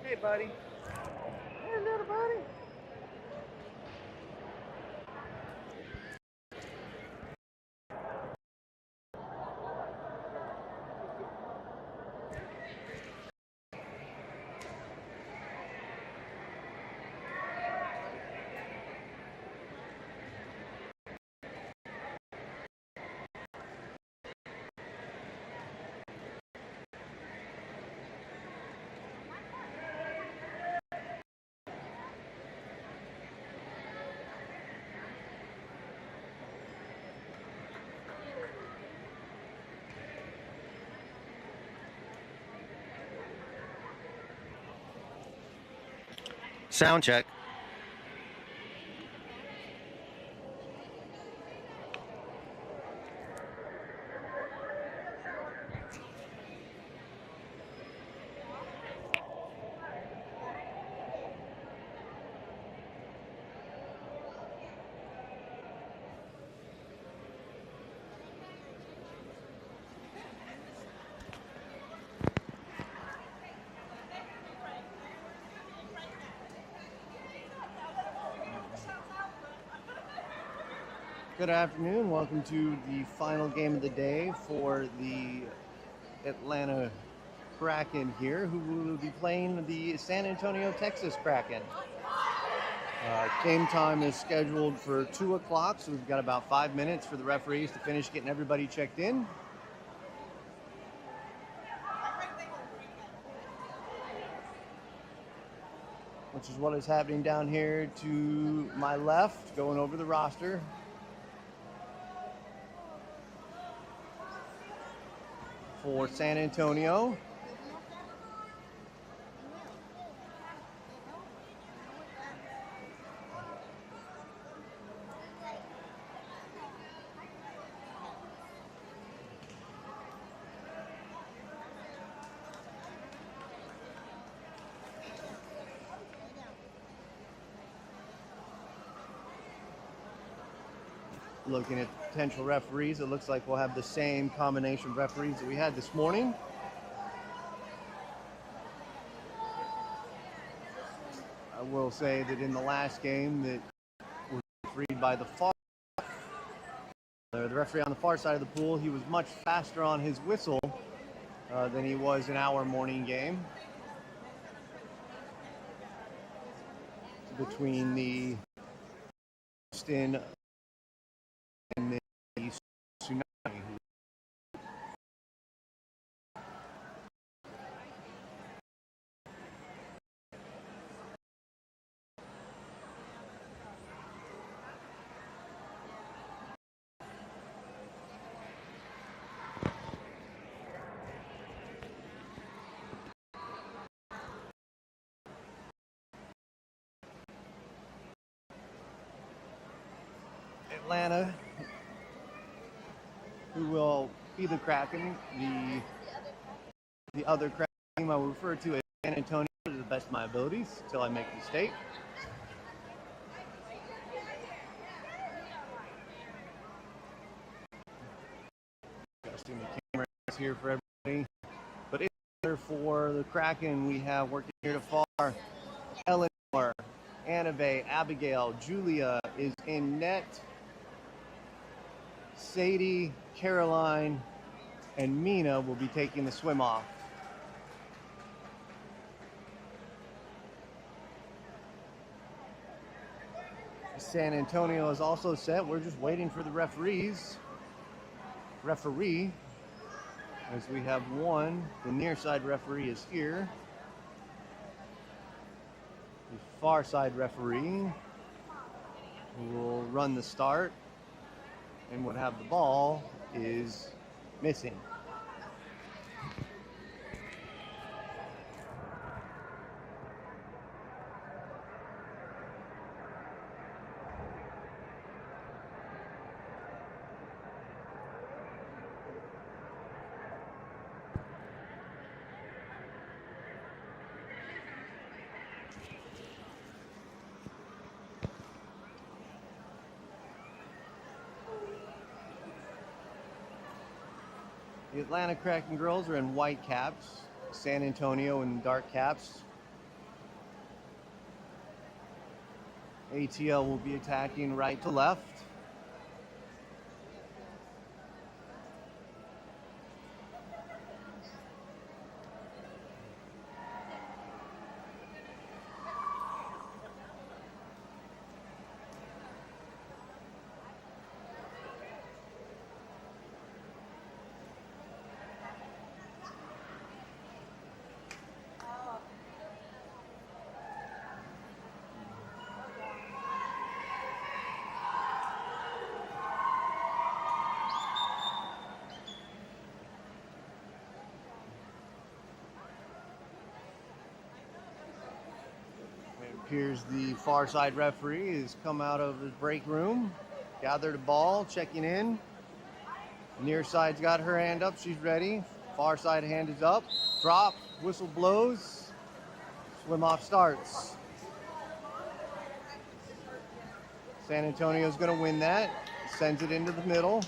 Hey, buddy. Hey, little buddy. Sound check. Good afternoon. Welcome to the final game of the day for the Atlanta Kraken here, who will be playing the San Antonio, Texas Kraken. Game time is scheduled for 2 o'clock, so we've got about 5 minutes for the referees to finish getting everybody checked in. Which is what is happening down here to my left, going over the roster. For San Antonio, looking at potential referees, it looks like we'll have the same combination of referees that we had this morning. I will say that in the last game that was refereed by the referee on the far side of the pool, he was much faster on his whistle than he was in our morning game. Between the Houston and the Tsunami. Atlanta, who will be the Kraken, the other Kraken team I will refer to as San Antonio to the best of my abilities until I make a mistake. Adjusting the cameras here for everybody. But for the Kraken, we have working here to far Eleanor, Annabelle, Abigail, Julia is in net. Sadie, Caroline, and Mina will be taking the swim off. San Antonio is also set. We're just waiting for the referee, as we have one. The near side referee is here. The far side referee who will run the start and would have the ball is missing. The Atlanta Kraken girls are in white caps, San Antonio in dark caps. ATL will be attacking right to left. Here's the far side referee has come out of the break room, gathered a ball, checking in. Near side's got her hand up, she's ready. Far side hand is up, drop, whistle blows, swim off starts. San Antonio's gonna win that, sends it into the middle.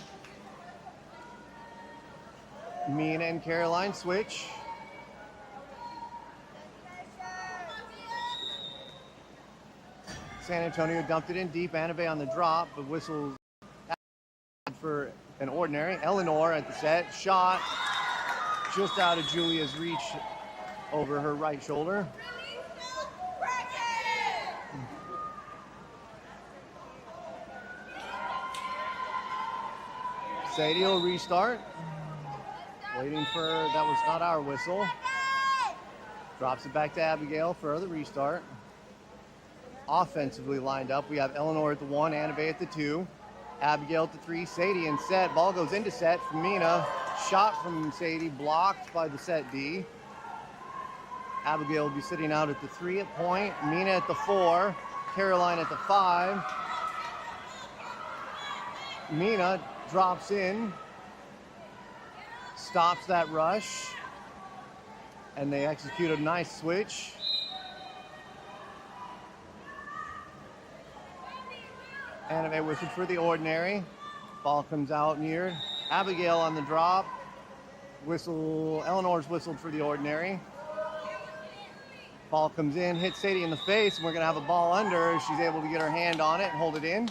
Mina and Caroline switch. San Antonio dumped it in deep. Anabe on the drop, but whistle for an ordinary. Eleanor at the set. Shot just out of Julia's reach over her right shoulder. Sadie will restart. Waiting for, that was not our whistle. Drops it back to Abigail for the restart. Offensively lined up, we have Eleanor at the 1, Anabe at the 2, Abigail at the 3, Sadie in set. Ball goes into set from Mina. Shot from Sadie blocked by the set D. Abigail will be sitting out at the 3 at point. Mina at the 4, Caroline at the 5. Mina drops in, stops that rush, and they execute a nice switch. Anabe whistled for the ordinary. Ball comes out near. Abigail on the drop. Whistle, Eleanor's whistled for the ordinary. Ball comes in, hits Sadie in the face, and we're gonna have a ball under. She's able to get her hand on it and hold it in.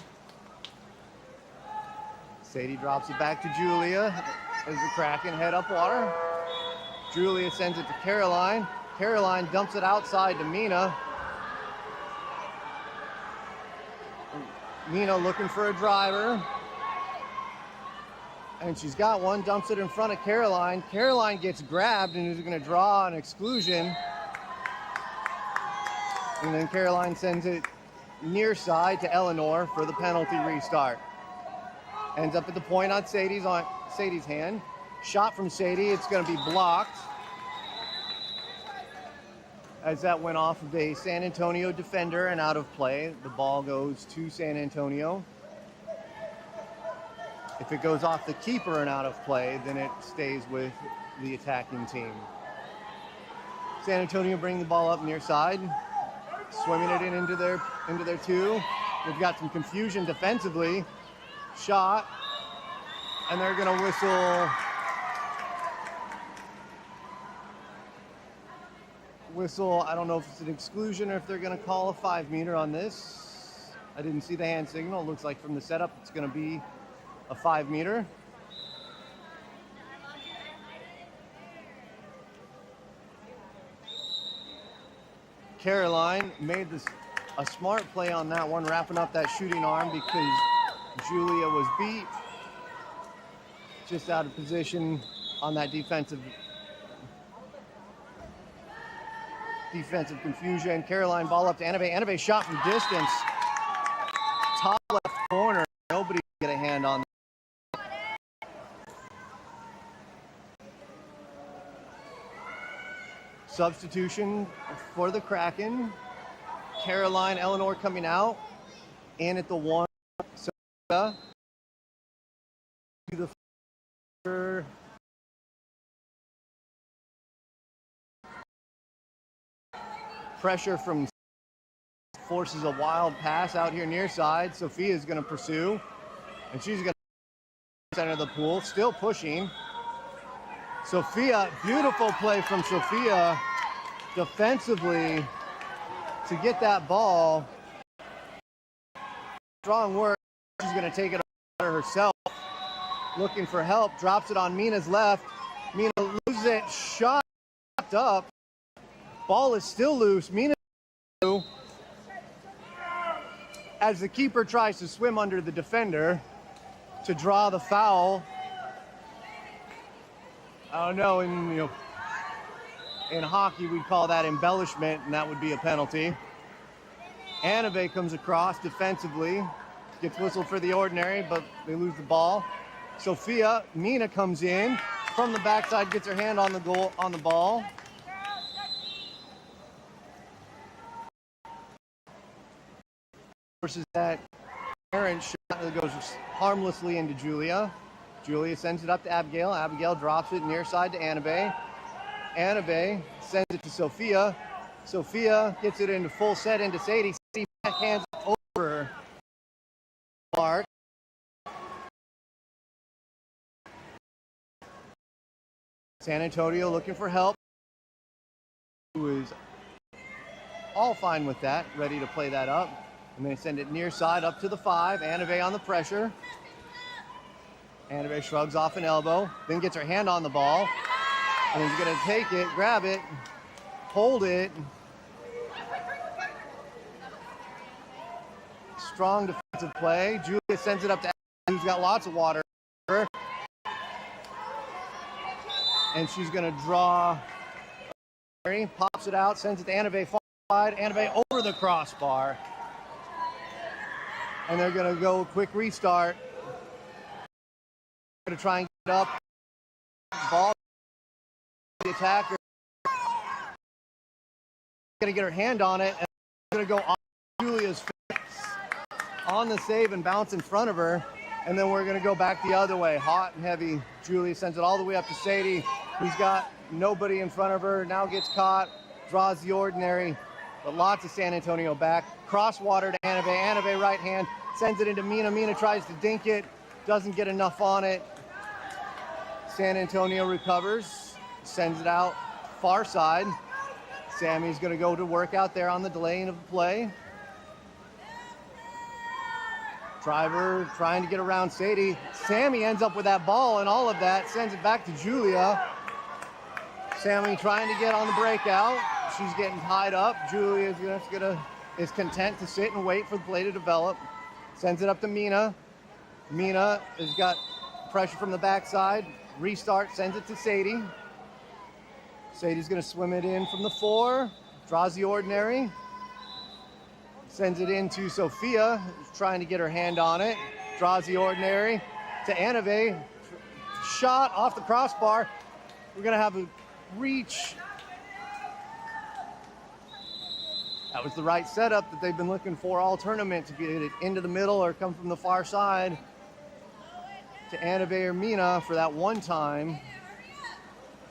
Sadie drops it back to Julia as the Kraken head up water. Julia sends it to Caroline. Caroline dumps it outside to Mina. Mina looking for a driver. And she's got one, dumps it in front of Caroline. Caroline gets grabbed and is gonna draw an exclusion. And then Caroline sends it near side to Eleanor for the penalty restart. Ends up at the point on Sadie's hand. Shot from Sadie, it's gonna be blocked. As that went off of a San Antonio defender and out of play, the ball goes to San Antonio. If it goes off the keeper and out of play, then it stays with the attacking team. San Antonio bringing the ball up near side, swimming it into their 2. They've got some confusion defensively. Shot, and they're gonna whistle, I don't know if it's an exclusion or if they're gonna call a 5-meter on this. I didn't see the hand signal. It looks like from the setup it's gonna be a 5-meter. Caroline made a smart play on that one, wrapping up that shooting arm because Julia was beat. Just out of position on that defensive confusion. Caroline ball up to Anabe. Anabe shot from distance. Top left corner. Nobody can get a hand on that. Substitution for the Kraken. Caroline, Eleanor coming out. In at the 1. To the pressure from forces a wild pass out here near side. Sophia's going to pursue, and she's going to center the pool, still pushing. Sophia, beautiful play from Sophia defensively to get that ball Strong work. She's going to take it herself. Looking for help. Drops it on Mina's left. Mina loses it. Shot up. Ball is still loose. Mina as the keeper tries to swim under the defender to draw the foul. I don't know, in hockey we'd call that embellishment, and that would be a penalty. Anabe comes across defensively, gets whistled for the ordinary, but they lose the ball. Sophia, Mina comes in from the backside, gets her hand on the ball. Versus that errant shot that goes harmlessly into Julia. Julia sends it up to Abigail. Abigail drops it near side to Anabe. Anabe sends it to Sophia. Sophia gets it into full set into Sadie. Sadie backhands over Mark. San Antonio looking for help. Who is all fine with that, ready to play that up. And they send it near side up to the 5. Anabe on the pressure. Anabe shrugs off an elbow, then gets her hand on the ball. And he's going to take it, grab it, hold it. Strong defensive play. Julia sends it up to Anabe, who's got lots of water. And she's going to draw. Pops it out, sends it to Anabe far side. Anabe over the crossbar. And they're going to go quick restart. Going to try and get up. Ball. The attacker. Going to get her hand on it. And going to go on Julia's face. On the save and bounce in front of her. And then we're going to go back the other way. Hot and heavy. Julia sends it all the way up to Sadie, who's got nobody in front of her. Now gets caught. Draws the ordinary. But lots of San Antonio back. Crosswater to Anabe. Anabe right hand. Sends it into Mina. Mina tries to dink it. Doesn't get enough on it. San Antonio recovers. Sends it out far side. Sammy's going to go to work out there on the delay of the play. Driver trying to get around Sadie. Sammy ends up with that ball and all of that. Sends it back to Julia. Sammy trying to get on the breakout. She's getting tied up. Julia is content to sit and wait for the play to develop. Sends it up to Mina. Mina has got pressure from the backside. Restart, sends it to Sadie. Sadie's going to swim it in from the 4. Draws the ordinary. Sends it into Sophia, who's trying to get her hand on it. Draws the ordinary to Anabe. Shot off the crossbar. We're going to have a reach. That was the right setup that they've been looking for all tournament, to get it into the middle or come from the far side to Anabe or Mina for that one time.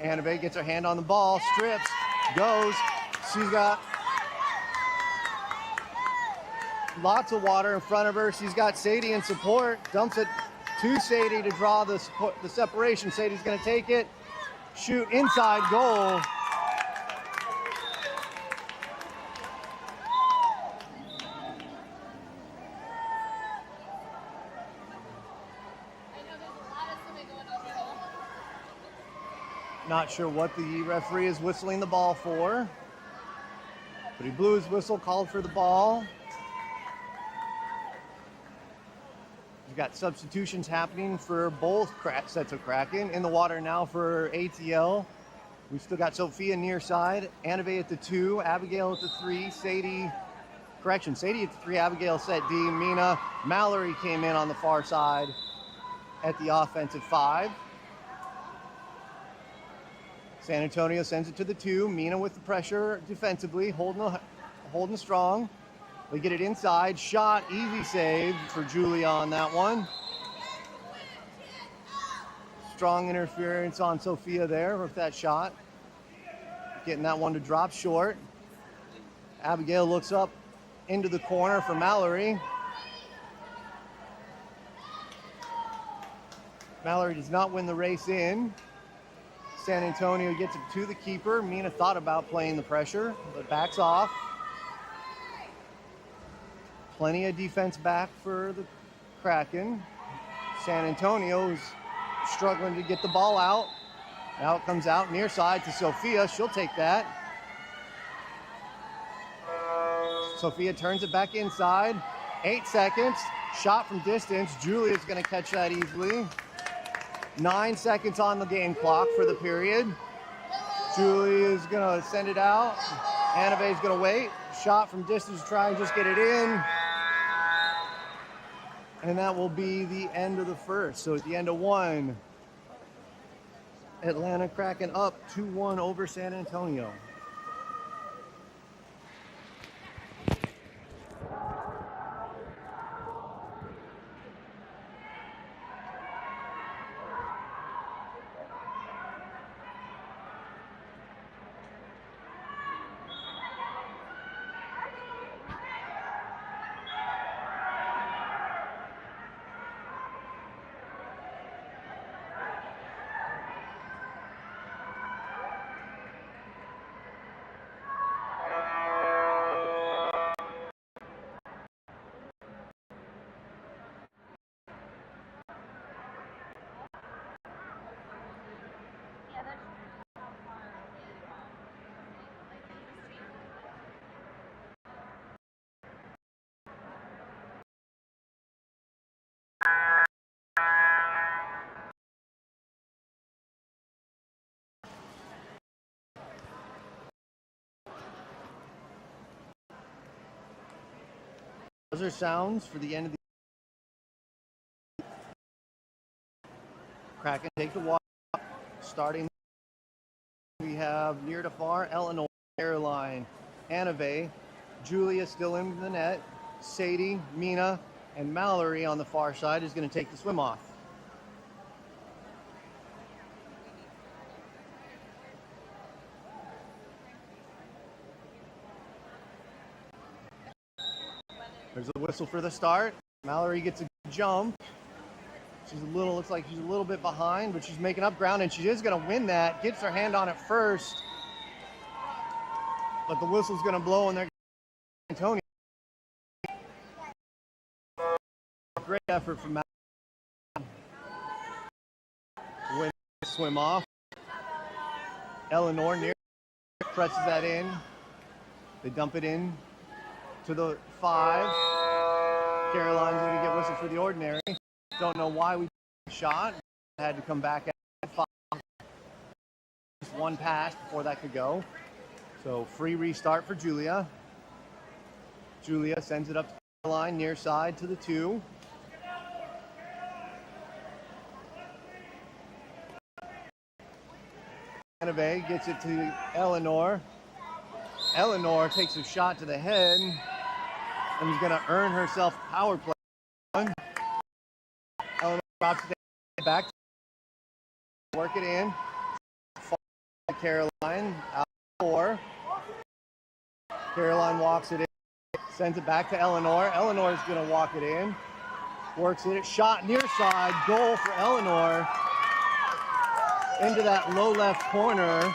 Anabe gets her hand on the ball, strips, goes. She's got lots of water in front of her. She's got Sadie in support, dumps it to Sadie to draw the separation. Sadie's going to take it, shoot inside goal. Not sure what the referee is whistling the ball for, but he blew his whistle, called for the ball. We've got substitutions happening for both sets of Kraken. In the water now for ATL. We've still got Sophia near side, Anabe at the 2, Abigail at the 3, Sadie at the 3, Abigail set D, Mina. Mallory came in on the far side at the offensive 5. San Antonio sends it to the 2. Mina with the pressure defensively, holding strong. They get it inside. Shot, easy save for Julia on that one. Strong interference on Sophia there with that shot. Getting that one to drop short. Abigail looks up into the corner for Mallory. Mallory does not win the race in. San Antonio gets it to the keeper. Mina thought about playing the pressure, but backs off. Plenty of defense back for the Kraken. San Antonio's struggling to get the ball out. Now it comes out near side to Sophia. She'll take that. Sophia turns it back inside. 8 seconds. Shot from distance. Julia's going to catch that easily. 9 seconds on the game clock for the period. Julia's going to send it out. Anave's going to wait. Shot from distance to try and just get it in. And that will be the end of the first. So at the end of one, Atlanta Kraken up 2-1 over San Antonio. Buzzer sounds for the end of the Kraken take the walk. Starting, we have near to far Eleanor, Caroline, Anave, Julia still in the net, Sadie, Mina, and Mallory on the far side is going to take the swim off. There's a whistle for the start. Mallory gets a jump. Looks like she's a little bit behind, but she's making up ground, and she is going to win that. Gets her hand on it first. But the whistle's going to blow, and they're Antonio. Great effort from Mallory. Win swim off. Eleanor near presses that in. They dump it in to the 5. Caroline's going to get whistled for the ordinary. Don't know why we shot. Had to come back at 5. Just one pass before that could go. So free restart for Julia. Julia sends it up to Caroline near side to the 2. Anave gets it to Eleanor. Eleanor takes a shot to the head and is going to earn herself power play. Eleanor drops it back. Work it in. Caroline out 4. Caroline walks it in. Sends it back to Eleanor. Eleanor is going to walk it in. Works it. Shot near side. Goal for Eleanor. Into that low left corner.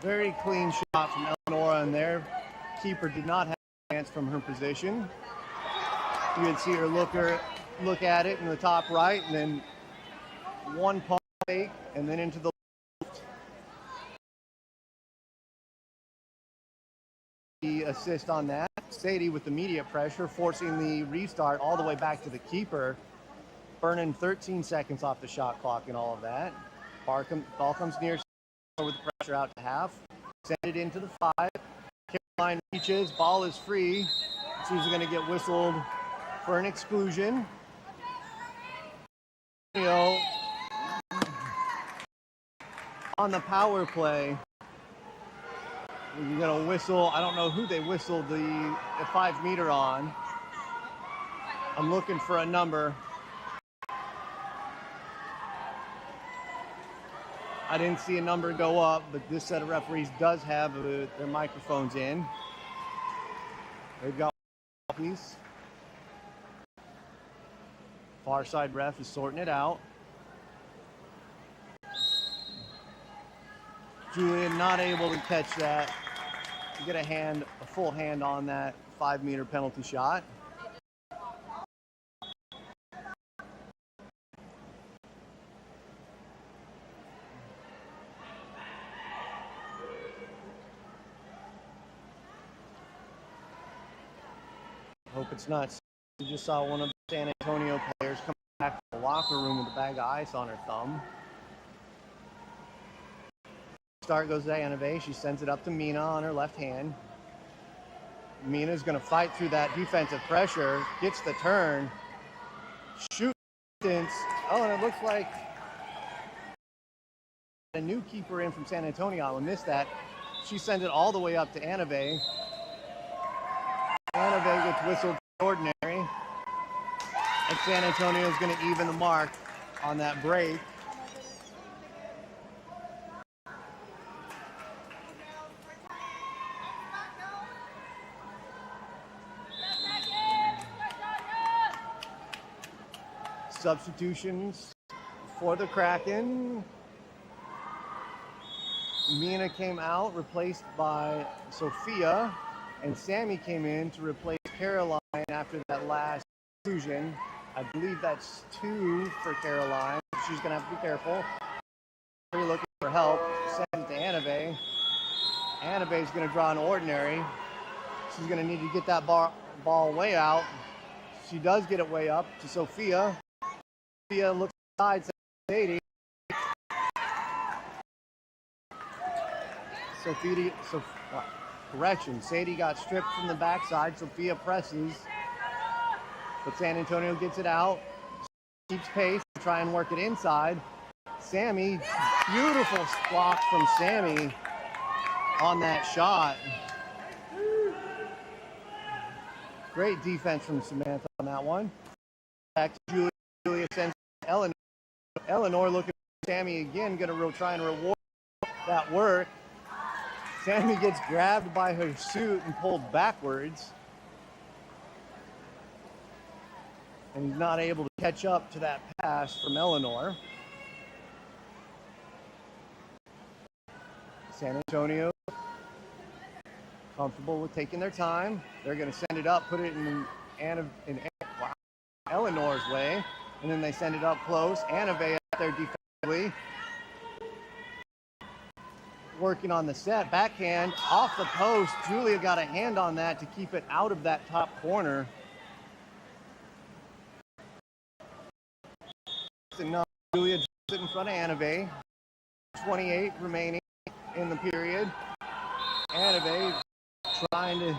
Very clean shot from Eleanor, and their keeper did not have a chance from her position. You can see her look at it in the top right, and then one pump fake, and then into the left. The assist on that. Sadie with immediate pressure, forcing the restart all the way back to the keeper, burning 13 seconds off the shot clock and all of that. Ball comes near with the pressure out to half. Send it into the 5. Caroline reaches. Ball is free. She's going to get whistled for an exclusion. On the power play, we're going to whistle. I don't know who they whistled the 5 meter on. I'm looking for a number. I didn't see a number go up, but this set of referees does have their microphones in. They've got piece. Far side ref is sorting it out. Julia not able to catch that. to get a full hand on that 5-meter penalty shot. Hope it's not. We just saw one of the San Antonio players come back to the locker room with a bag of ice on her thumb. Start goes to Anave. She sends it up to Mina on her left hand. Mina's going to fight through that defensive pressure, gets the turn, shoots distance. Oh, and it looks like a new keeper in from San Antonio. I missed that. She sends it all the way up to Anave. Anave gets whistled ordinary. And San Antonio is going to even the mark on that break. Substitutions for the Kraken. Mina came out, replaced by Sophia, and Sammy came in to replace Caroline after that last exclusion. I believe that's 2 for Caroline. She's going to have to be careful. We're looking for help. Send it to Anave. Anave is going to draw an ordinary. She's going to need to get that ball way out. She does get it way up to Sophia. Sophia looks inside, Sadie. Correction, Sadie got stripped from the backside. Sophia presses, but San Antonio gets it out. Keeps pace to try and work it inside. Sammy, beautiful block from Sammy on that shot. Great defense from Samantha on that one. Back to Julia sends Eleanor. Eleanor looking at Sammy again, going to try and reward that work. Sammy gets grabbed by her suit and pulled backwards. And he's not able to catch up to that pass from Eleanor. San Antonio comfortable with taking their time. They're going to send it up, put it in Eleanor's way, and then they send it up close. Anave out there defensively. Working on the set, backhand off the post. Julia got a hand on that to keep it out of that top corner. Enough. Julia drops it in front of Anave. 28 remaining in the period. Anave trying to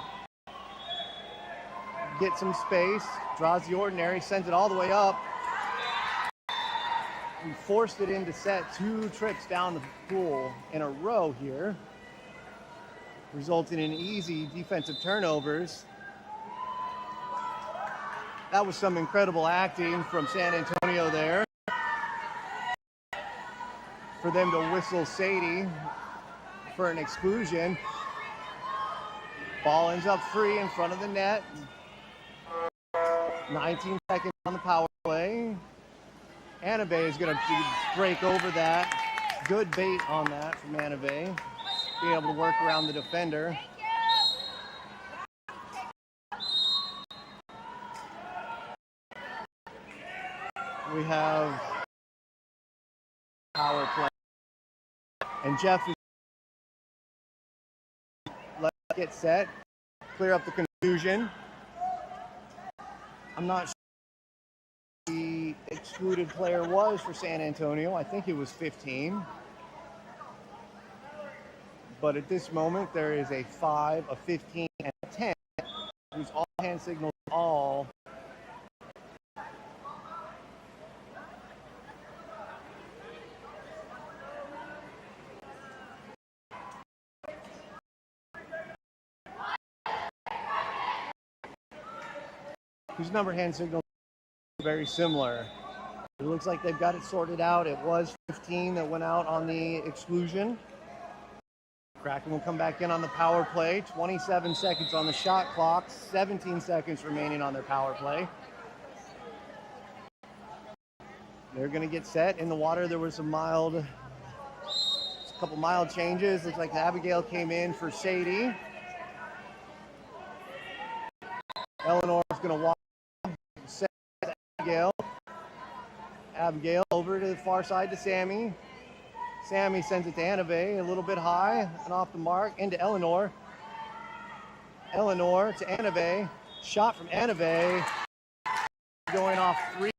get some space, draws the ordinary, sends it all the way up. We forced it into set 2 trips down the pool in a row here, resulting in easy defensive turnovers. That was some incredible acting from San Antonio there for them to whistle Sadie for an exclusion. Ball ends up free in front of the net. 19 seconds on the power play. Anave is going to break over that. Good bait on that from Anave. Being able to work around the defender. We have power play. And Jeff is let's get set. Clear up the confusion. I'm not sure the excluded player was for San Antonio. I think it was 15. But at this moment, there is a 5, a 15, and a 10, whose all hand signals all. Whose number hand signals very similar. It looks like they've got it sorted out. It was 15 that went out on the exclusion. Kraken will come back in on the power play. 27 seconds on the shot clock. 17 seconds remaining on their power play. They're going to get set in the water. There was a couple mild changes. Looks like Abigail came in for Sadie. Eleanor's going to walk. Abigail. Abigail over to the far side to Sammy. Sammy sends it to Anave, a little bit high and off the mark, into Eleanor. Eleanor to Anave. Shot from Anave. Going off 3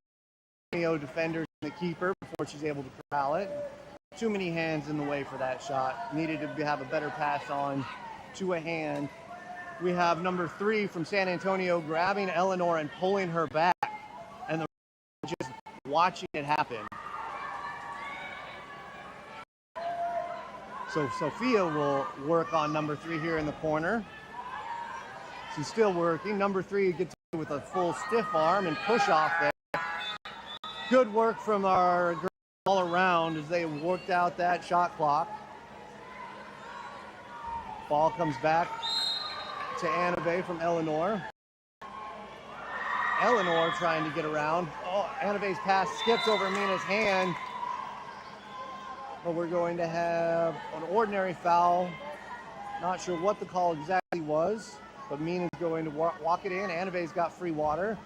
defenders and the keeper before she's able to corral it. Too many hands in the way for that shot. Needed to have a better pass on to a hand. We have number 3 from San Antonio grabbing Eleanor and pulling her back. And the just watching it happen. So Sophia will work on number 3 here in the corner. She's still working. Number 3 gets with a full stiff arm and push off there. Good work from our girls all around as they worked out that shot clock. Ball comes back to Anave from Eleanor. Eleanor trying to get around. Oh, Anave's pass skips over Mina's hand. But we're going to have an ordinary foul. Not sure what the call exactly was, but Mina's going to walk it in. Anave's got free water.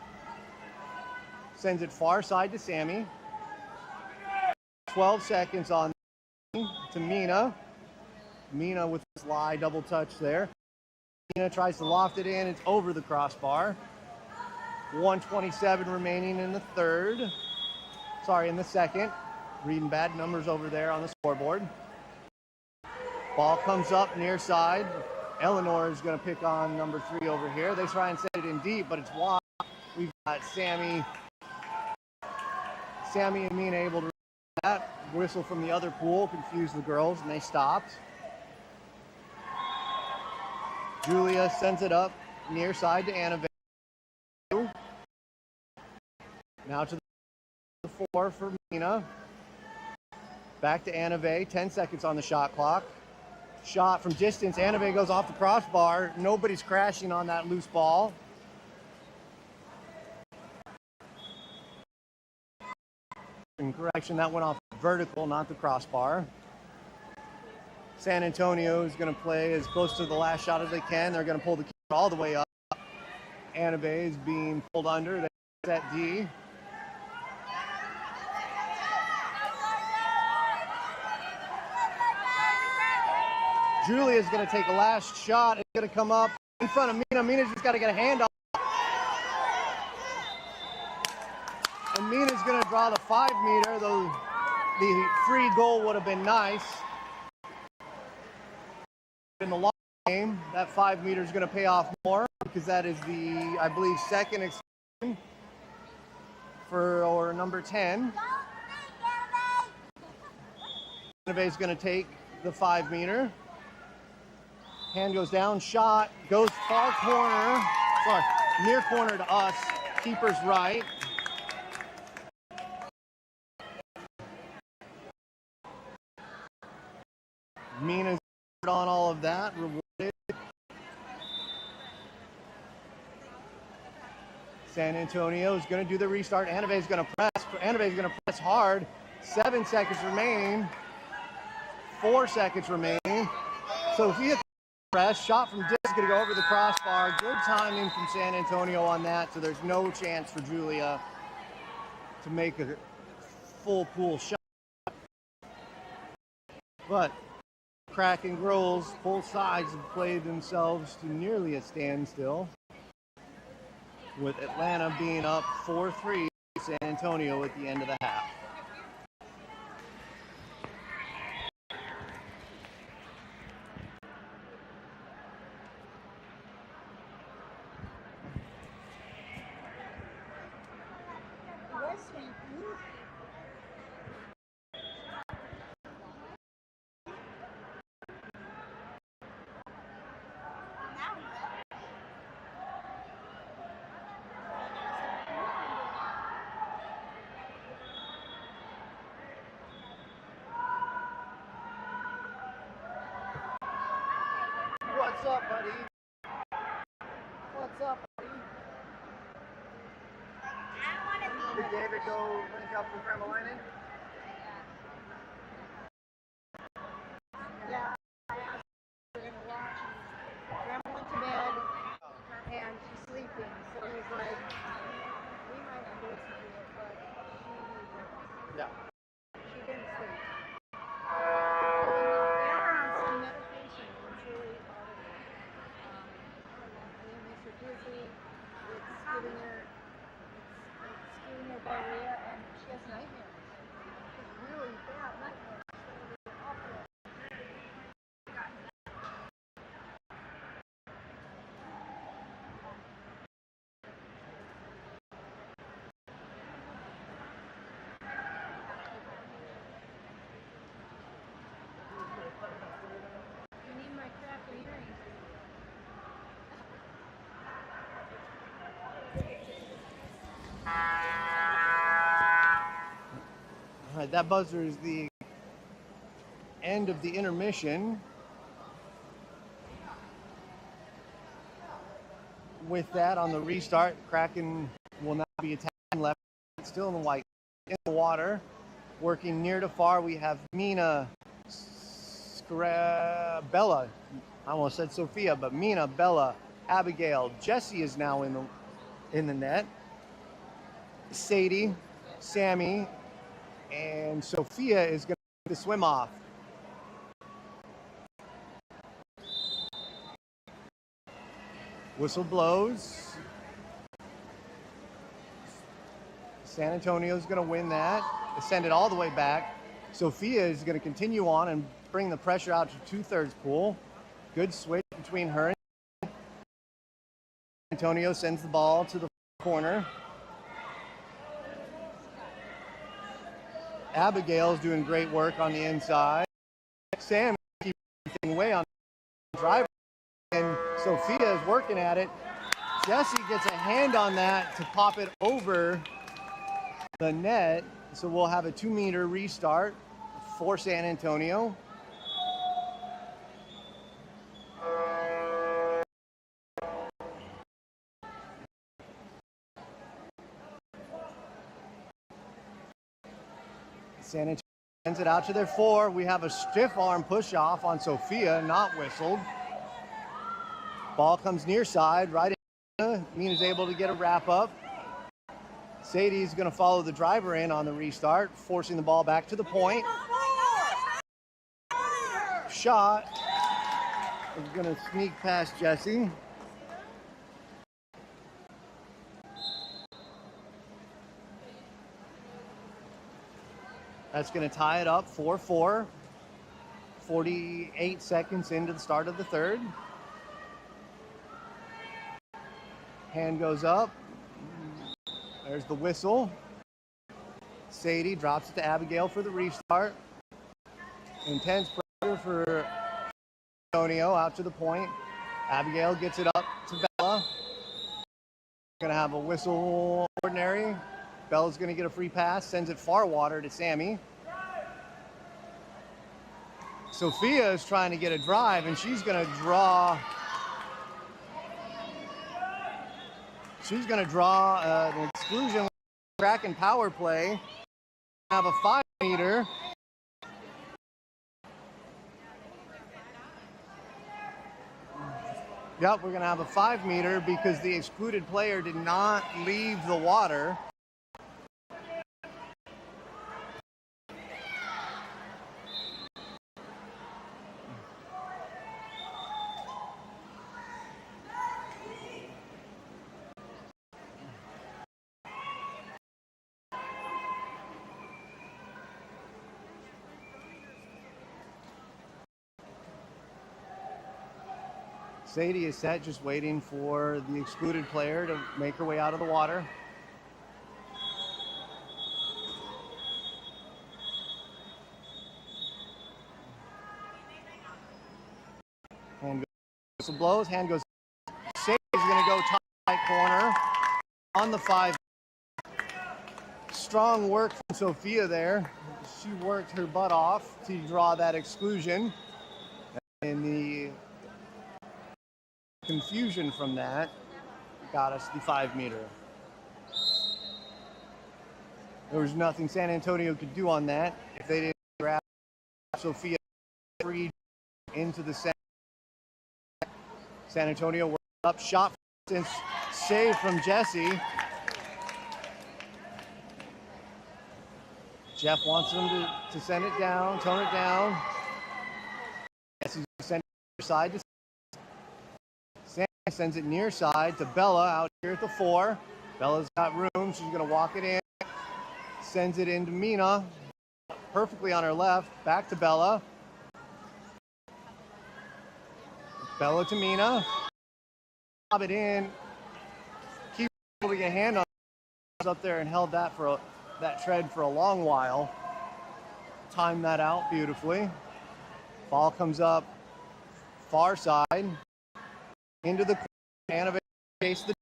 Sends it far side to Sammy. 12 seconds on to Mina. Mina with a slide double touch there. Mina tries to loft it in. It's over the crossbar. 1:27 remaining in the third. Sorry, in the second. Reading bad numbers over there on the scoreboard. Ball comes up near side. Eleanor is going to pick on number 3 over here. They try and set it in deep, but it's wide. We've got Sammy and Mina able to that. Whistle from the other pool confused the girls, and they stopped. Julia sends it up near side to Anave. Now to the 4 for Mina. Back to Anave, 10 seconds on the shot clock. Shot from distance, Anave goes off the crossbar. Nobody's crashing on that loose ball. In correction, that went off vertical, not the crossbar. San Antonio is going to play as close to the last shot as they can. They're going to pull the keeper all the way up. Anave is being pulled under. They set D. Julia's going to take a last shot. It's going to come up in front of Mina. Mina's just got to get a hand off. And Mina's going to draw the 5 meter, though the free goal would have been nice. In the long game, that 5 meter is going to pay off more because that is the, I believe, second extension for number 10. Anave's going to take the 5 meter. Hand goes down, shot, goes far corner, sorry, near corner to us, keeper's right. Mina's on all of that, rewarded. San Antonio is going to do the restart. Anave's going to press. Anave's going to press hard. 7 seconds remaining. 4 seconds remaining. Sophia press. Shot from Dick is going to go over the crossbar. Good timing from San Antonio on that, so there's no chance for Julia to make a full pool shot. But Kraken girls, both sides have played themselves to nearly a standstill, with Atlanta being up 4-3 San Antonio at the end of the half. What's up, buddy? What's up, buddy? Did David go link up with Grandma Lennon? Yeah, I asked her in the watch. Grandma went to bed, and she's sleeping. working, so he's like, we might not listen to it, but she didn't sleep. They're on some medication, it's really bothering her. It makes her dizzy, it's giving her diarrhea, and she has nightmares. It's really bad nightmares. It's awful. I need my Kraken earrings. All right, that buzzer is the end of the intermission. With that, on the restart, Kraken will not be attacking left. Still in the white, in the water. Working near to far, we have Mina, Bella. I almost said Sophia, but Mina, Bella, Abigail. Jessie is now in the net. Sadie, Sammy, and Sophia is going to swim off. Whistle blows. San Antonio's going to win that, send it all the way back. Sophia is going to continue on and bring the pressure out to two-thirds pool. Good switch between her and Antonio sends the ball to the corner. Abigail's doing great work on the inside. Sam keeps everything away on the driver, and Sophia is working at it. Jessie gets a hand on that to pop it over the net, so we'll have a 2-meter restart for San Antonio. San Antonio sends it out to their 4. We have a stiff arm push off on Sophia, not whistled. Ball comes near side, right in. Mina's able to get a wrap up. Sadie's going to follow the driver in on the restart, forcing the ball back to the point. Shot is going to sneak past Jessie. That's going to tie it up 4-4. 48 seconds into the start of the third. Hand goes up. There's the whistle. Sadie drops it to Abigail for the restart. Intense pressure for Antonio out to the point. Abigail gets it up to Bella. Gonna have a whistle ordinary. Bella's gonna get a free pass, sends it far water to Sammy. Sophia is trying to get a drive, and she's gonna draw. She's going to draw an exclusion with Kraken power play. Have a 5-meter. Yep, we're going to have a 5-meter because the excluded player did not leave the water. Sadie is set, just waiting for the excluded player to make her way out of the water. Hand goes, whistle blows, hand goes. Sadie's going to go top right corner on the 5. Strong work from Sophia there. She worked her butt off to draw that exclusion. And the confusion from that got us the 5-meter. There was nothing San Antonio could do on that if they didn't grab Sophia free into the center. San Antonio worked up, shot since save from Jesse. Jeff wants him to send it down, tone it down. Jesse's going to send it side to Sam sends it near side to Bella out here at the 4. Bella's got room. She's going to walk it in. Sends it into Mina. Perfectly on her left. Back to Bella. Bella to Mina. Lob it in. Keep able to get a hand on it. Up there and held that that tread for a long while. Timed that out beautifully. Ball comes up far side into the corner. Annabelle chase the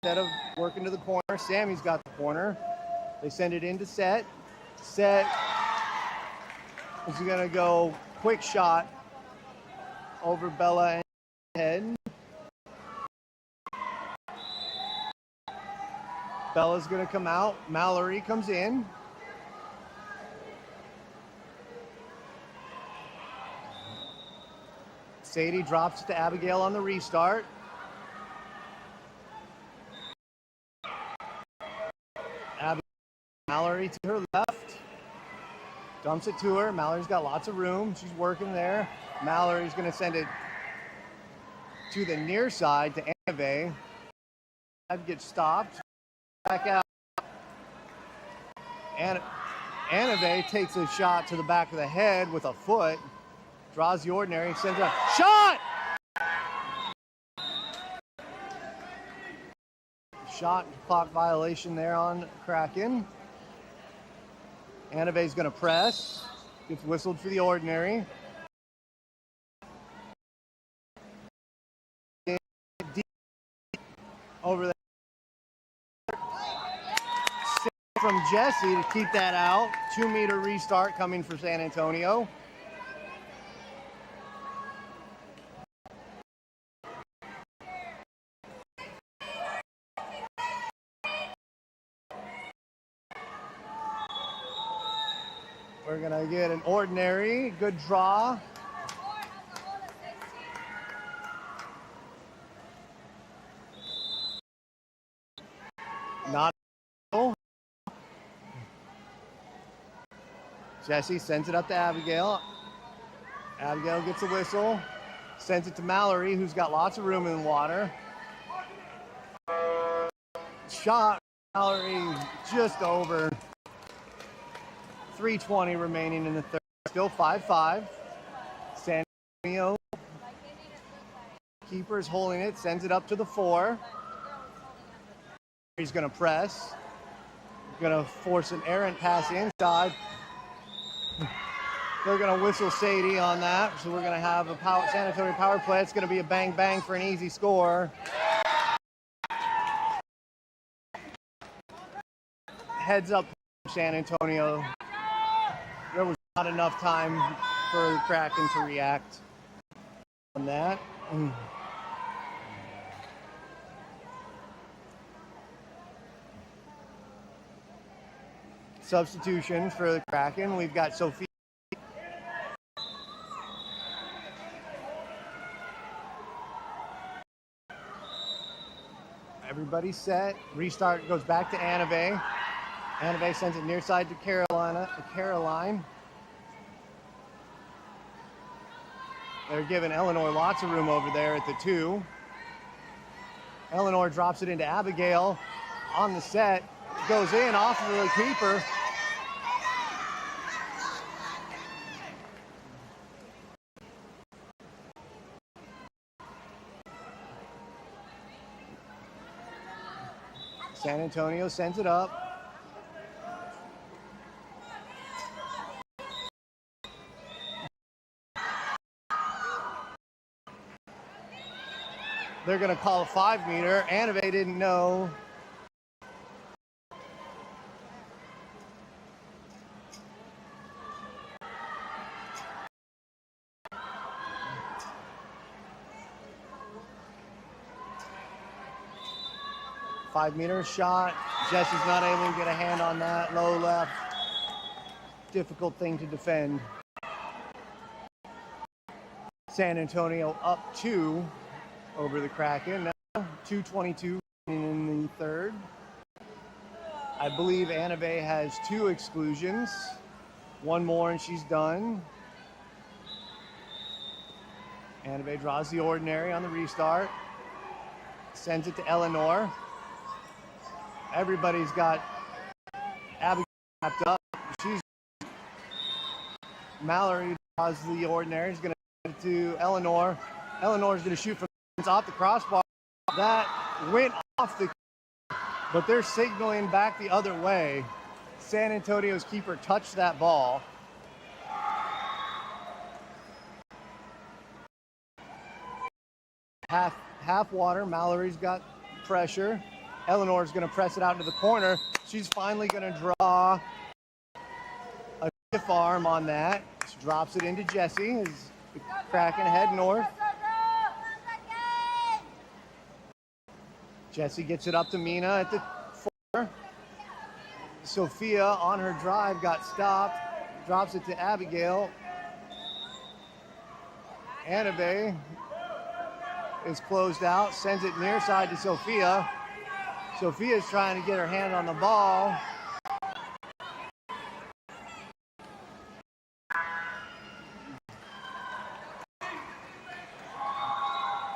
instead of working to the corner. Sammy's got the corner. They send it into set. Set is going to go quick shot over Bella and head. Bella's going to come out. Mallory comes in. Sadie drops it to Abigail on the restart. Mallory to her left. Dumps it to her. Mallory's got lots of room. She's working there. Mallory's going to send it to the near side to Annabelle. That gets stopped. Back out. Annabelle takes a shot to the back of the head with a foot. Draws the ordinary. Sends a shot! Shot clock violation there on Kraken. Annabelle's going to press. Gets whistled for the ordinary. Over there. From Jesse to keep that out. 2-meter restart coming for San Antonio. We're going to get an ordinary. Good draw. Not. Jesse sends it up to Abigail. Abigail gets a whistle. Sends it to Mallory, who's got lots of room in the water. Shot. Mallory just over. 3:20 remaining in the third. Still 5-5. San Antonio. Keeper's holding it. Sends it up to the 4. He's going to press. Going to force an errant pass inside. They're going to whistle Sadie on that. So we're going to have a San Antonio power play. It's going to be a bang-bang for an easy score. Heads up San Antonio. There was not enough time for the Kraken to react on that. Substitution for the Kraken. We've got Sophie. Everybody's set. Restart goes back to Annabelle. Annabelle sends it near side to Caroline. They're giving Eleanor lots of room over there at the 2. Eleanor drops it into Abigail on the set. Goes in off of the keeper. San Antonio sends it up. They're going to call a 5-meter. Annabelle didn't know. Five-meter shot. Jesse's not able to get a hand on that. Low left. Difficult thing to defend. San Antonio up 2 over the Kraken. Now 2:22 in the third. I believe Anabe has 2 exclusions. One more and she's done. Anabe draws the ordinary on the restart. Sends it to Eleanor. Everybody's got Abigail wrapped up. Mallory draws the ordinary. He's going to send it to Eleanor. Eleanor's going to shoot from off the crossbar. That went off the, but they're signaling back the other way. San Antonio's keeper touched that ball. Half water. Mallory's got pressure. Eleanor's going to press it out into the corner. She's finally going to draw a stiff arm on that. She drops it into Jessie as the Kraken head north. Jessie gets it up to Mina at the 4. Sophia on her drive got stopped. Drops it to Abigail. Anabe is closed out. Sends it near side to Sophia. Sophia's trying to get her hand on the ball.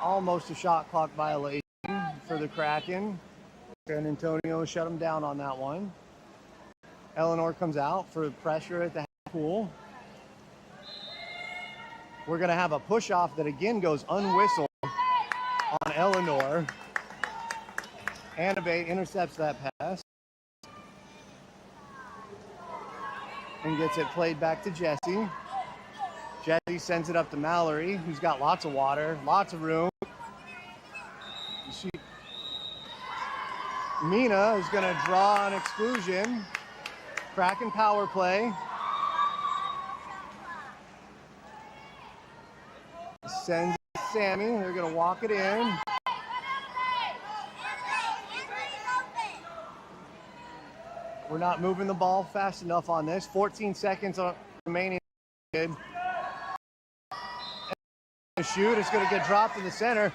Almost a shot clock violation for the Kraken. San Antonio shut them down on that one. Eleanor comes out for pressure at the pool. We're going to have a push-off that again goes unwhistled on Eleanor. Anabe intercepts that pass and gets it played back to Jessie. Jessie sends it up to Mallory, who's got lots of water, lots of room. Mina is going to draw an exclusion. Kraken power play. Sends it to Sammy. They're going to walk it in. We're not moving the ball fast enough on this. 14 seconds remaining. The shoot is going to get dropped in the center.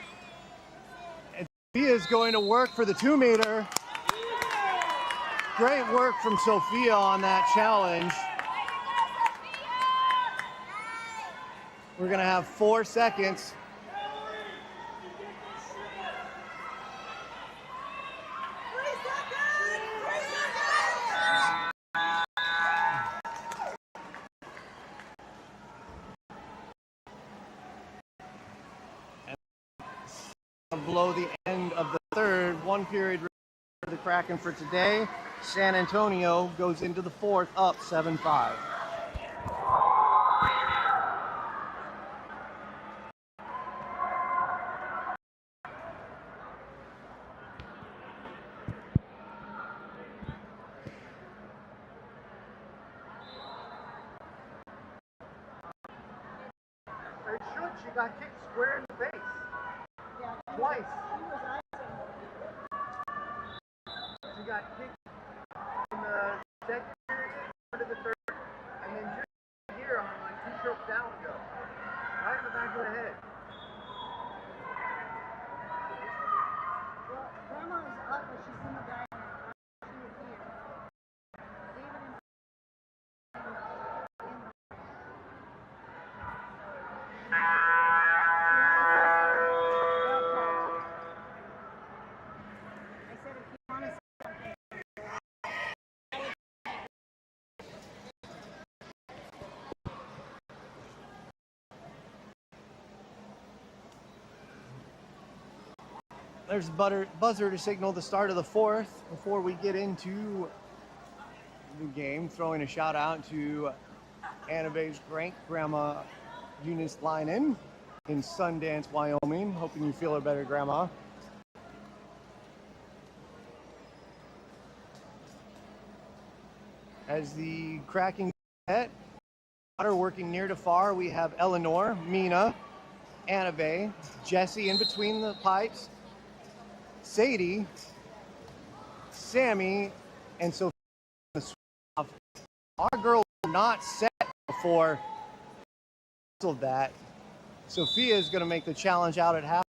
And Sophia is going to work for the 2-meter. Great work from Sophia on that challenge. We're going to have 4 seconds. Below the end of the third, 1 period for the Kraken for today. San Antonio goes into the fourth up 7-5. She got kicked square in the face. Twice. She got kicked in the second period, part of the third, and then just here on like 2 strokes down ago. Right in the back of the head. Well, Grandma is up, but she's in the dining room. She was here. David and There's a buzzer to signal the start of the fourth. Before we get into the game, throwing a shout out to Anabe's great grandma Eunice Linen in Sundance, Wyoming. Hoping you feel better, Grandma. As the Kraken net, working near to far, we have Eleanor, Mina, Anabe, Jessie in between the pipes, Sadie, Sammy, and Sophia. Our girls are not set before that. Sophia is going to make the challenge out at half.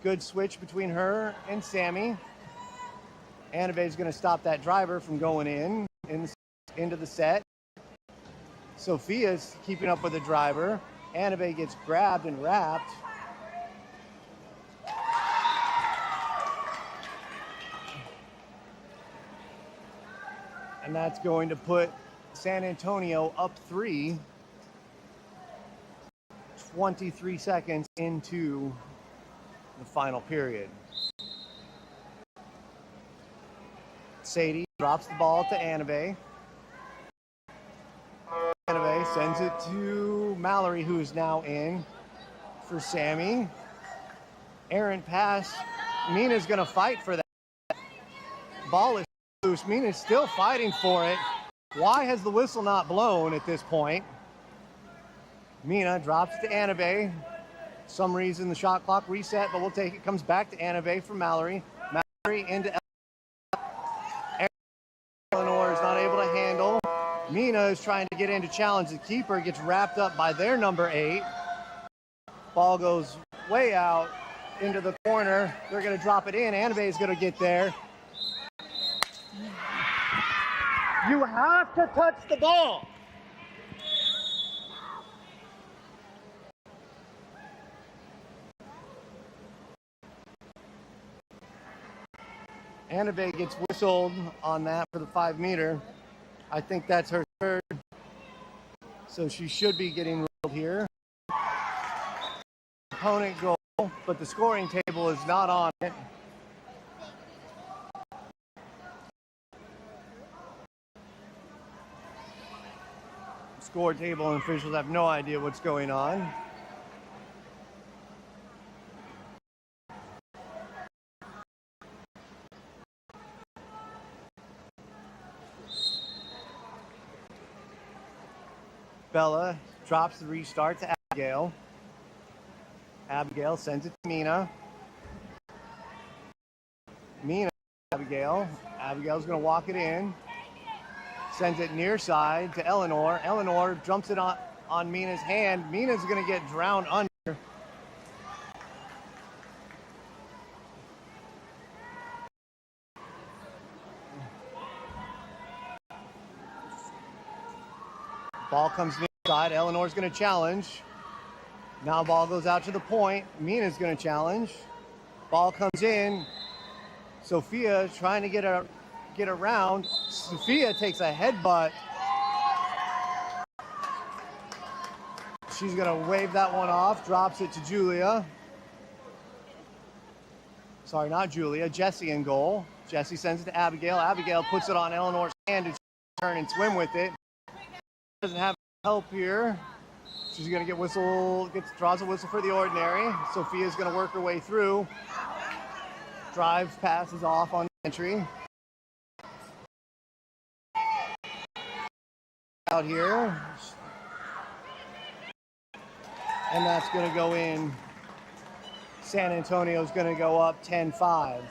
Good switch between her and Sammy. Anabe's going to stop that driver from going into the set. Sophia's keeping up with the driver. Anabe gets grabbed and wrapped. And that's going to put San Antonio up 3, 23 seconds into the final period. Sadie drops the ball to Anabe. Anabe sends it to Mallory, who is now in for Sammy. Errant pass. Mina's going to fight for that. Ball is loose. Mina's still fighting for it. Why has the whistle not blown at this point? Mina drops to Anabe. Some reason the shot clock reset, but we'll take it. Comes back to Anabe for Mallory. Mallory into Eleanor is not able to handle. Mina is trying to get in to challenge the keeper. Gets wrapped up by their number 8. Ball goes way out into the corner. They're going to drop it in. Anabe is going to get there. You have to touch the ball. Anabe gets whistled on that for the 5-meter. I think that's her third. So she should be getting ruled here. Opponent goal, but the scoring table is not on it. Score table and officials have no idea what's going on. Bella drops the restart to Abigail. Abigail sends it to Mina. Mina, Abigail. Abigail's going to walk it in. Sends it near side to Eleanor. Eleanor jumps it on Mina's hand. Mina's going to get drowned under. Ball comes near side. Eleanor's going to challenge. Now ball goes out to the point. Mina's going to challenge. Ball comes in. Sophia trying to get around. Sophia takes a headbutt. She's going to wave that one off. Drops it to Julia. Sorry, not Julia. Jessie in goal. Jessie sends it to Abigail. Abigail puts it on Eleanor's hand to turn and swim with it. Doesn't have help here. She's going to get draws a whistle for the ordinary. Sophia's going to work her way through. Drives, passes off on entry. Out here. And that's going to go in. San Antonio's going to go up 10-5.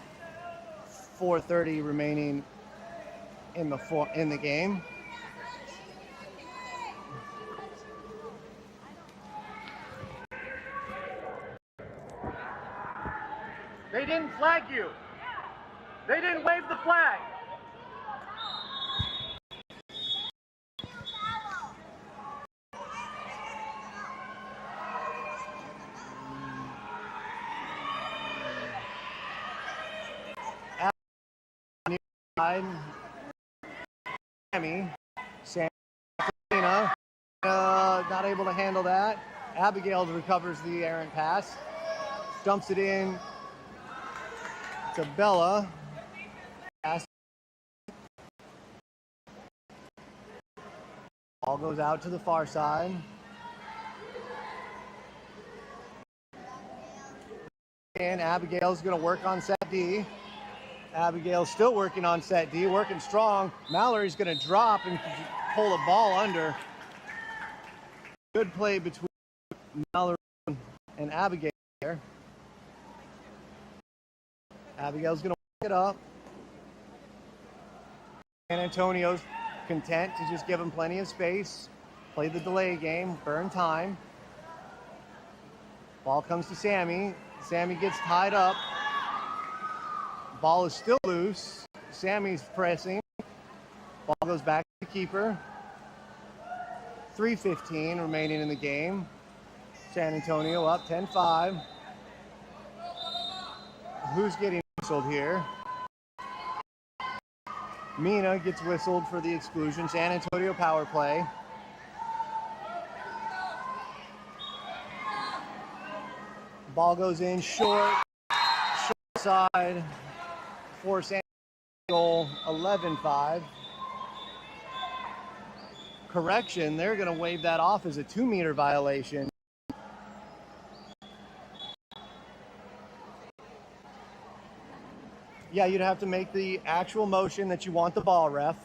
4:30 remaining in the game. They didn't flag you. They didn't wave the flag. Sammy, not able to handle that. Abigail recovers the errant pass, dumps it in to Bella. Ball goes out to the far side. And Abigail's going to work on set D. Abigail's still working on set D, working strong. Mallory's going to drop and pull the ball under. Good play between Mallory and Abigail there. Abigail's going to work it up. San Antonio's content to just give him plenty of space. Play the delay game, burn time. Ball comes to Sammy. Sammy gets tied up. Ball is still loose. Sammy's pressing. Ball goes back to the keeper. 3:15 remaining in the game. San Antonio up 10-5. Who's getting whistled here? Mina gets whistled for the exclusion. San Antonio power play. Ball goes in short side for San Antonio, 11-5. Correction, they're going to wave that off as a 2-meter violation. Yeah, you'd have to make the actual motion that you want the ball, ref.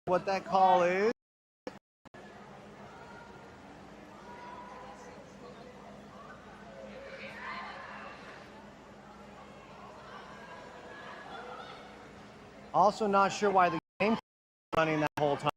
What that call is. Also not sure why the game kept running that whole time.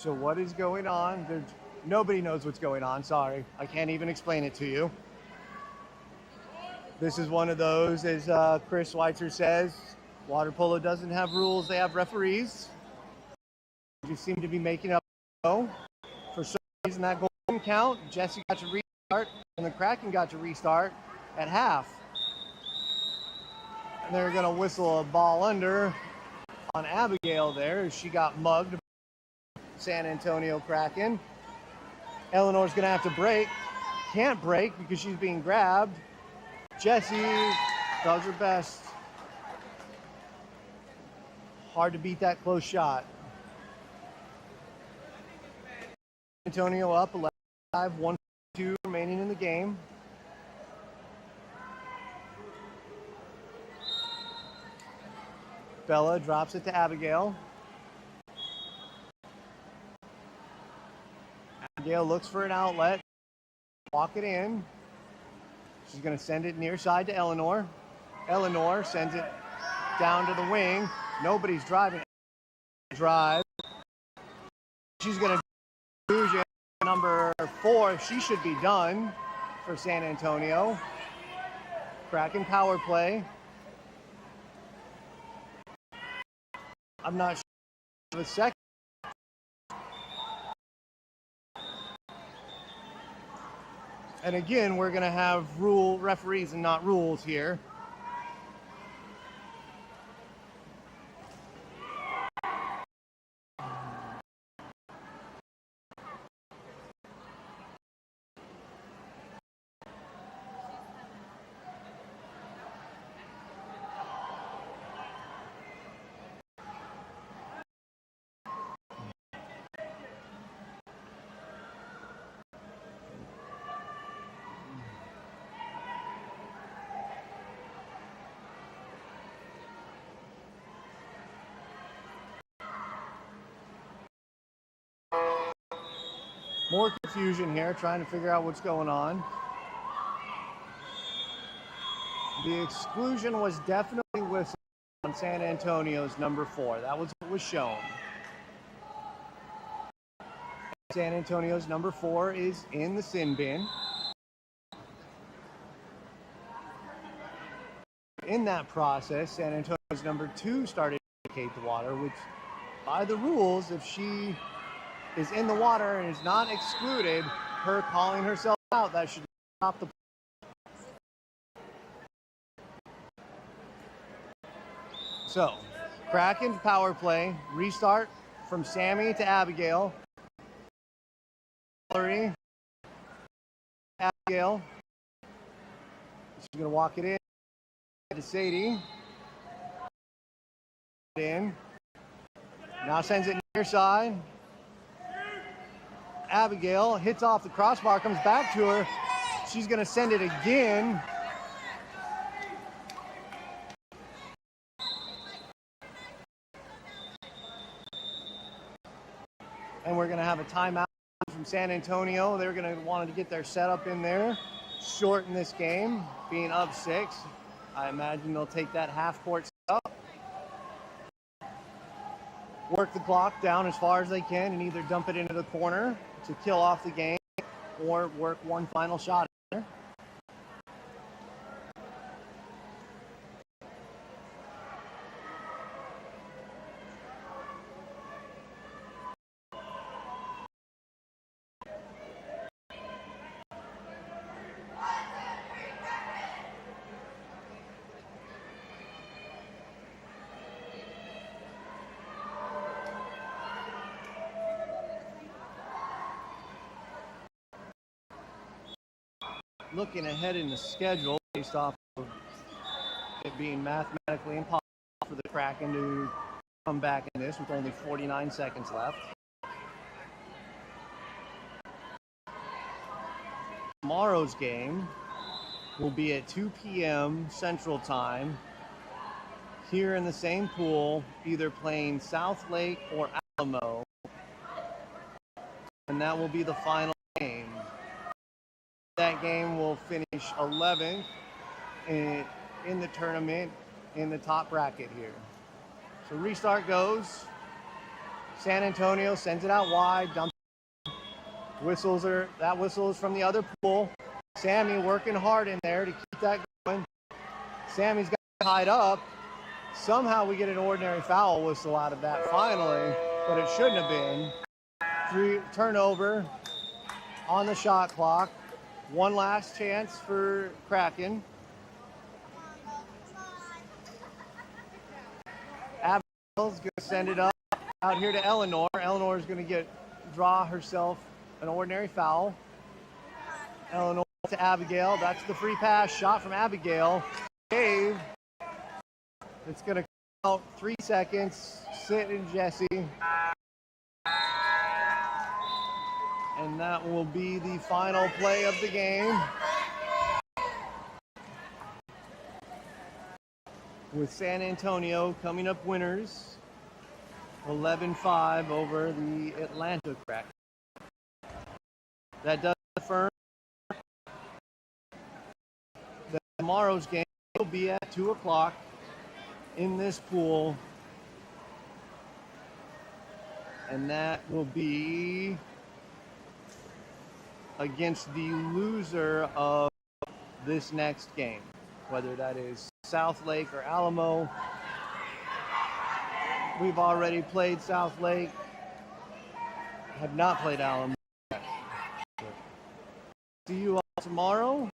So what is going on? Nobody knows what's going on. Sorry. I can't even explain it to you. This is one of those, as Chris Schweitzer says, water polo doesn't have rules, they have referees. You seem to be making up for some reason. That goal didn't count. Jesse got to restart, and the Kraken got to restart at half. And they're going to whistle a ball under on Abigail there as she got mugged. San Antonio Kraken. Eleanor's going to have to break. Can't break because she's being grabbed. Jessie does her best. Hard to beat that close shot. Antonio up 11-5, 1-2 remaining in the game. Bella drops it to Abigail. Abigail looks for an outlet. Walk it in. She's going to send it near side to Eleanor. Eleanor sends it down to the wing. Nobody's driving. Drive. She's going to do number 4. She should be done for San Antonio. Kraken power play. I'm not sure of a second. And again, we're going to have referees and not rules here. More confusion here, trying to figure out what's going on. The exclusion was definitely whistled on San Antonio's number 4. That was what was shown. San Antonio's number 4 is in the sin bin. In that process, San Antonio's number 2 started to vacate the water, which by the rules, if she is in the water and is not excluded, her calling herself out, that should stop the. So, Kraken power play, restart from Sammy to Abigail. Abigail. She's going to walk it in to Sadie. in. Now sends it near side. Abigail hits off the crossbar, comes back to her. She's going to send it again. And we're going to have a timeout from San Antonio. They're going to want to get their setup in there, shorten this game, being up 6. I imagine they'll take that half-court setup, work the clock down as far as they can, and either dump it into the corner to kill off the game or work one final shot in there. Looking ahead in the schedule, based off of it being mathematically impossible for the Kraken to come back in this with only 49 seconds left. Tomorrow's game will be at 2 p.m. Central Time here in the same pool, either playing South Lake or Alamo, and that will be the final game. That game will finish 11th in the tournament in the top bracket here. So restart goes. San Antonio sends it out wide. Dumps. That whistle is from the other pool. Sammy working hard in there to keep that going. Sammy's got tied up. Somehow we get an ordinary foul whistle out of that finally, but it shouldn't have been. Turnover on the shot clock. One last chance for Kraken. Abigail's going to send it up out here to Eleanor. Eleanor's going to draw herself an ordinary foul. Eleanor to Abigail. That's the free pass shot from Abigail. Dave. It's going to count 3 seconds. Sit and Jesse. And that will be the final play of the game. With San Antonio coming up winners, 11-5 over the Atlanta Kraken. That does affirm that tomorrow's game will be at 2 o'clock in this pool. And that will be against the loser of this next game, whether that is South Lake or Alamo. We've already played South Lake, have not played Alamo. See you all tomorrow.